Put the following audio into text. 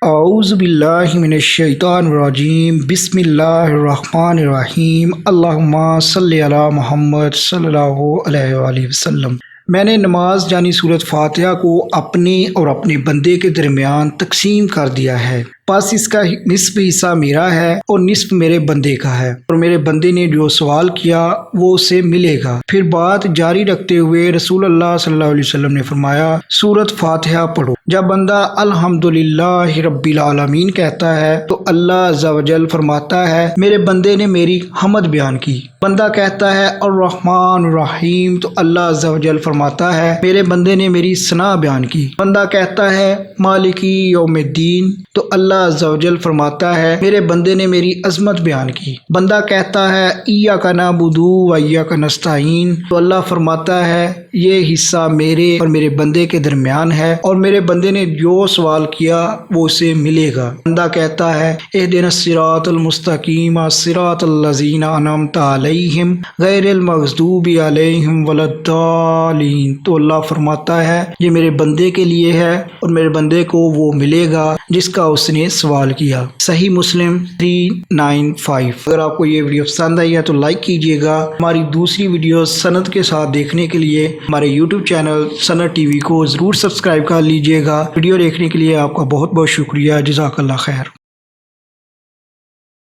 اعوذ باللہ من الشیطان الرجیم بسم اللہ الرحمن الرحیم اللہم صلی علی محمد صلی اللہ علیہ وآلہ وسلم۔ میں نے نماز یعنی سورۃ فاتحہ کو اپنے اور اپنے بندے کے درمیان تقسیم کر دیا ہے، پس اس کا نصف حصہ میرا ہے اور نصف میرے بندے کا ہے، اور میرے بندے نے جو سوال کیا وہ اسے ملے گا۔ پھر بات جاری رکھتے ہوئے رسول اللہ صلی اللہ علیہ وسلم نے فرمایا، سورۃ فاتحہ پڑھو۔ جب بندہ الحمدللہ رب العالمین کہتا ہے تو اللہ عز و جل فرماتا ہے میرے بندے نے میری حمد بیان کی۔ بندہ کہتا ہے الرحمن الرحیم تو اللہ عز و جل فرماتا ہے میرے بندے نے میری ثنا بیان کی۔ بندہ کہتا ہے مالکی یوم الدین تو اللہ عز و جل فرماتا ہے میرے بندے نے میری عظمت بیان کی۔ بندہ کہتا ہے ایاک نعبد و ایاک نستعین تو اللہ فرماتا ہے یہ حصہ میرے اور میرے بندے کے درمیان ہے، اور میرے بندے نے جو سوال کیا وہ اسے ملے گا۔ بندہ کہتا ہے اہدنا الصراط المستقیم صراط الذین انعمت علیہم غیر المغضوب علیہم ولا الضالین تو اللہ فرماتا ہے یہ میرے بندے کے لیے ہے اور میرے بندے کو وہ ملے گا جس کا اس نے سوال کیا۔ صحیح مسلم 395۔ اگر آپ کو یہ ویڈیو پسند آئی ہے تو لائک کیجیے گا۔ ہماری دوسری ویڈیو سند کے ساتھ دیکھنے کے لیے ہمارے یوٹیوب چینل سند ٹی وی کو ضرور سبسکرائب کر لیجیے گا۔ ویڈیو دیکھنے کے لیے آپ کا بہت بہت شکریہ۔ جزاک اللہ خیر۔